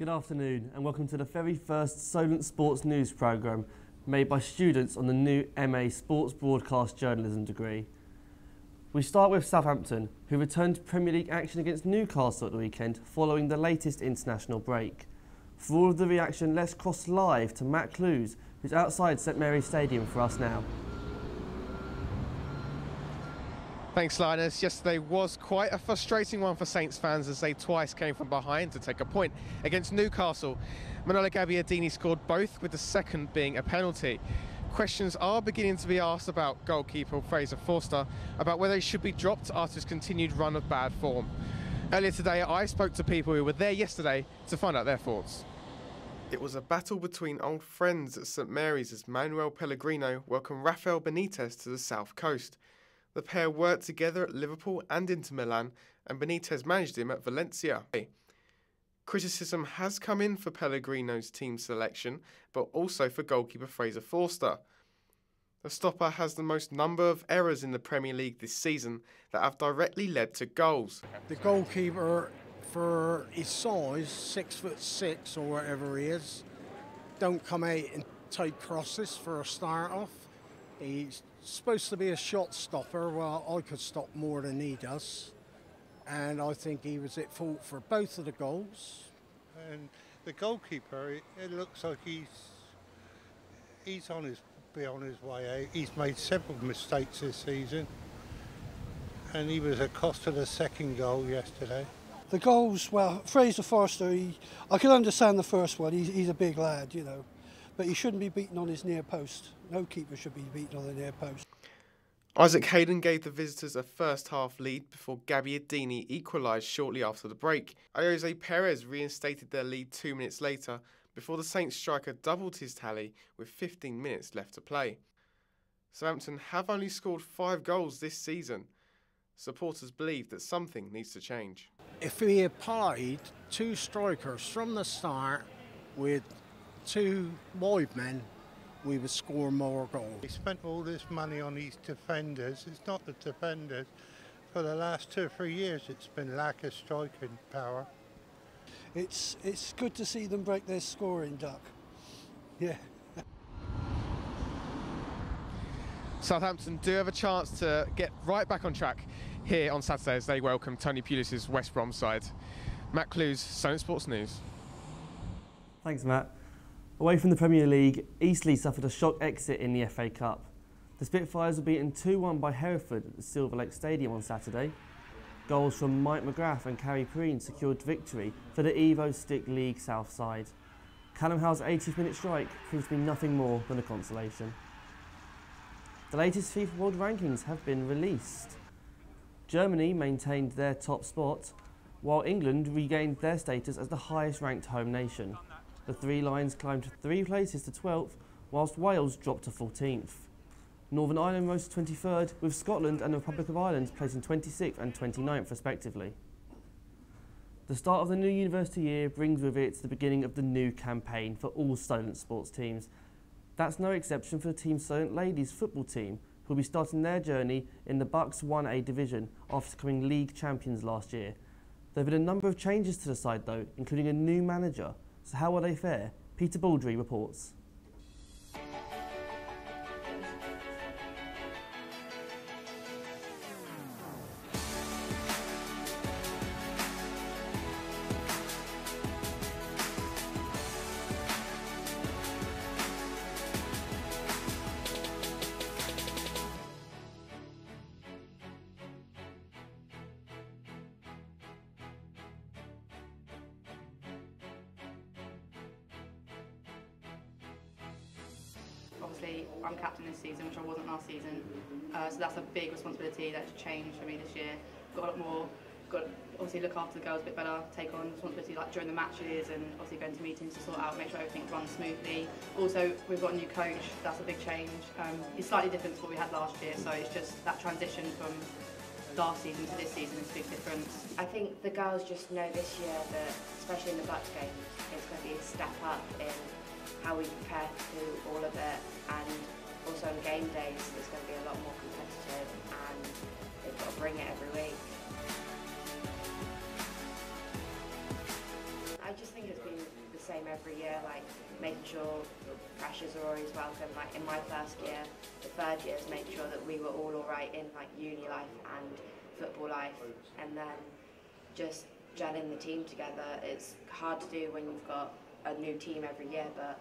Good afternoon and welcome to the very first Solent Sports news programme made by students on the new MA Sports Broadcast Journalism degree. We start with Southampton, who returned to Premier League action against Newcastle at the weekend following the latest international break. For all of the reaction, let's cross live to Matt Clues, who's outside St Mary's Stadium for us now. Thanks, Linus. Yesterday was quite a frustrating one for Saints fans as they twice came from behind to take a point against Newcastle. Manola Gabbiadini scored both, with the second being a penalty. Questions are beginning to be asked about goalkeeper Fraser Forster about whether he should be dropped after his continued run of bad form. Earlier today, I spoke to people who were there yesterday to find out their thoughts. It was a battle between old friends at St Mary's as Manuel Pellegrino welcomed Rafael Benitez to the south coast. The pair worked together at Liverpool and Inter Milan, and Benitez managed him at Valencia. Criticism has come in for Pellegrino's team selection, but also for goalkeeper Fraser Forster. The stopper has the most number of errors in the Premier League this season that have directly led to goals. The goalkeeper, for his size, 6'6" or whatever he is, don't come out and take crosses for a start off. He's supposed to be a shot stopper. Well, I could stop more than he does, and I think he was at fault for both of the goals. And the goalkeeper, it looks like he's on his way out. He's made several mistakes this season, and he was a cost to the second goal yesterday. The goals, well, Fraser Forster, I can understand the first one. He's a big lad, you know, but he shouldn't be beaten on his near post. No keeper should be beaten on the near post. Isaac Hayden gave the visitors a first-half lead before Gabbiadini equalised shortly after the break. Jose Perez reinstated their lead 2 minutes later before the Saints striker doubled his tally with 15 minutes left to play. Southampton have only scored 5 goals this season. Supporters believe that something needs to change. If we had played 2 strikers from the start with 2 wide men, we would score more goals. He spent all this money on these defenders. It's not the defenders. For the last 2 or 3 years, it's been lack of striking power. It's good to see them break their scoring duck. Yeah. Southampton do have a chance to get right back on track here on Saturday as they welcome Tony Pulis' West Brom side. Matt Clues, Solent Sports News. Thanks, Matt. Away from the Premier League, Eastleigh suffered a shock exit in the FA Cup. The Spitfires were beaten 2-1 by Hereford at the Silver Lake Stadium on Saturday. Goals from Mike McGrath and Carrie Perrine secured victory for the Evo Stick League South side. Callum Howe's 80th minute strike proved to be nothing more than a consolation. The latest FIFA World Rankings have been released. Germany maintained their top spot, while England regained their status as the highest ranked home nation. The Three Lions climbed 3 places to 12th, whilst Wales dropped to 14th. Northern Ireland rose to 23rd, with Scotland and the Republic of Ireland placing 26th and 29th respectively. The start of the new university year brings with it the beginning of the new campaign for all Solent sports teams. That's no exception for the Team Solent ladies football team, who will be starting their journey in the Bucks 1A division after becoming league champions last year. There have been a number of changes to the side though, including a new manager. So how will they fare? Peter Baldry reports. Obviously, I'm captain this season, which I wasn't last season, so that's a big responsibility that's changed for me this year. Got a lot more, got to obviously look after the girls a bit better, take on responsibility like during the matches and obviously going to meetings to sort out, make sure everything runs smoothly. Also, we've got a new coach, that's a big change. It's slightly different to what we had last year, so it's just that transition from last season to this season is a big difference. I think the girls just know this year that, especially in the Bucks game, it's going to be a step up in how we prepare to all of it, and also on game days it's going to be a lot more competitive and they've got to bring it every week. I just think it's been same every year, like making sure pressures are always welcome. Like in my first year, the third year is making sure that we were all alright in like uni life and football life, and then just gelling the team together. It's hard to do when you've got a new team every year, but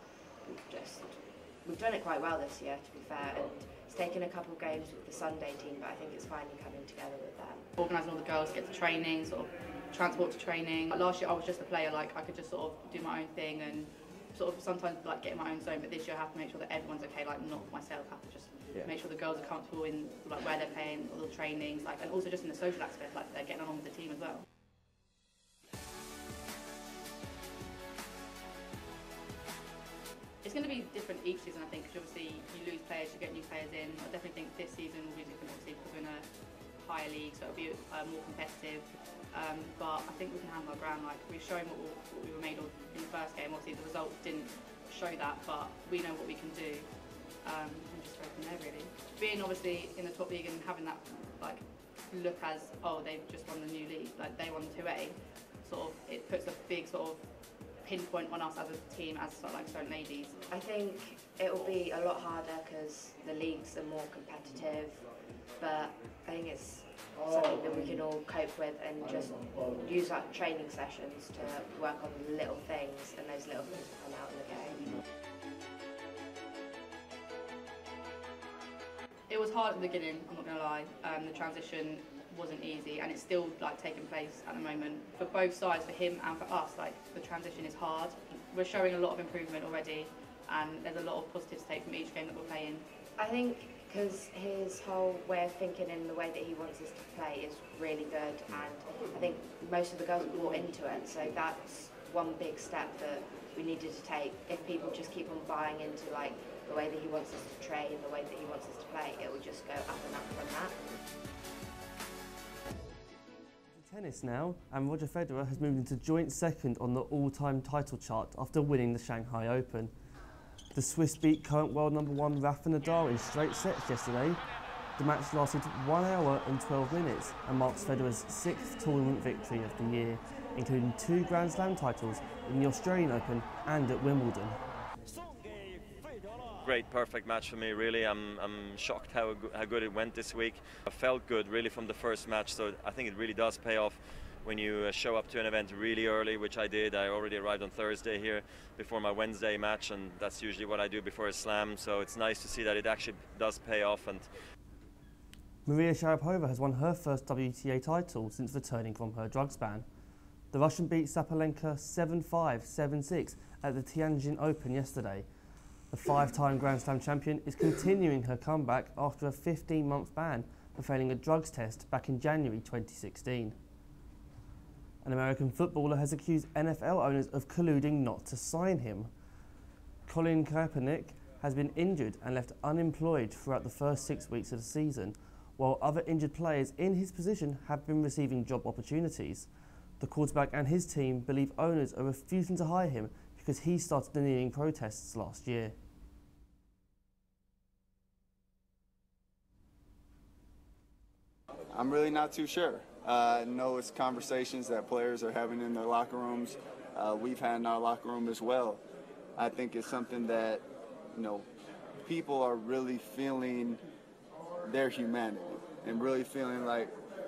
we've done it quite well this year, to be fair, and it's taken a couple of games with the Sunday team, but I think it's finally coming together with them. Organising all the girls to get to training, sort of transport to training. Like last year I was just a player, like I could just sort of do my own thing and sort of sometimes like get in my own zone, but this year I have to make sure that everyone's okay, like not myself, I have to just make sure the girls are comfortable in like where they're playing, all the trainings, like, and also just in the social aspect, like they're getting along with the team as well. It's going to be different each season, I think, because obviously you lose players, you get new players in. I definitely think this season will be different, obviously, because we're in a higher league, so it'll be more competitive. But I think we can handle our ground. Like, we've shown what we were made of in the first game. Obviously, the results didn't show that, but we know what we can do. And just go from there, really. Being obviously in the top league and having that like look as, oh, they've just won the new league, like they won 2A, sort of, it puts a big sort of pinpoint on us as a team, as sort of like Solent ladies. I think it will be a lot harder because the leagues are more competitive, but I think it's something that we can all cope with and just use like training sessions to work on little things, and those little things will come out in the game. It was hard at the beginning, I'm not going to lie. The transition wasn't easy, and it's still like taking place at the moment. For both sides, for him and for us, like the transition is hard. We're showing a lot of improvement already, and there's a lot of positives to take from each game that we're playing. I think because his whole way of thinking and the way that he wants us to play is really good, and I think most of the girls have bought into it, so that's one big step that we needed to take. If people just keep on buying into like the way that he wants us to train, the way that he wants us to play, it will just go up and up from that. Tennis now, and Roger Federer has moved into joint second on the all-time title chart after winning the Shanghai Open. The Swiss beat current world number 1 Rafa Nadal in straight sets yesterday. The match lasted 1 hour and 12 minutes and marks Federer's 6th tournament victory of the year, including 2 Grand Slam titles in the Australian Open and at Wimbledon. Great, perfect match for me, really. I'm shocked how good it went this week. I felt good really from the first match, so I think it really does pay off when you show up to an event really early, which I did. I already arrived on Thursday here before my Wednesday match, and that's usually what I do before a slam, so it's nice to see that it actually does pay off. And Maria Sharapova has won her first WTA title since returning from her drugs ban. The Russian beat Sabalenka 7-5, 7-6 at the Tianjin Open yesterday. The 5-time Grand Slam champion is continuing her comeback after a 15-month ban for failing a drugs test back in January 2016. An American footballer has accused NFL owners of colluding not to sign him. Colin Kaepernick has been injured and left unemployed throughout the first 6 weeks of the season, while other injured players in his position have been receiving job opportunities. The quarterback and his team believe owners are refusing to hire him because he started the kneeling protests last year. I'm really not too sure. I know it's conversations that players are having in their locker rooms. We've had in our locker room as well. I think it's something that, people are really feeling their humanity and really feeling like,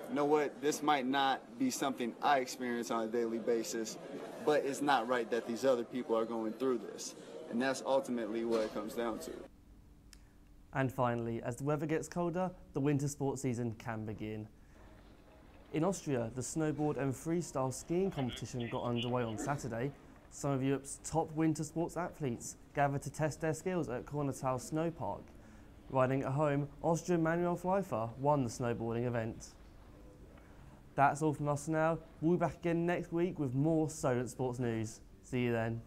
you know what, this might not be something I experience on a daily basis, but it's not right that these other people are going through this. And that's ultimately what it comes down to. And finally, as the weather gets colder, the winter sports season can begin. In Austria, the snowboard and freestyle skiing competition got underway on Saturday. Some of Europe's top winter sports athletes gathered to test their skills at Korntal Snow Park. Riding at home, Austrian Manuel Pfeiffer won the snowboarding event. That's all from us now. We'll be back again next week with more Solent Sports news. See you then.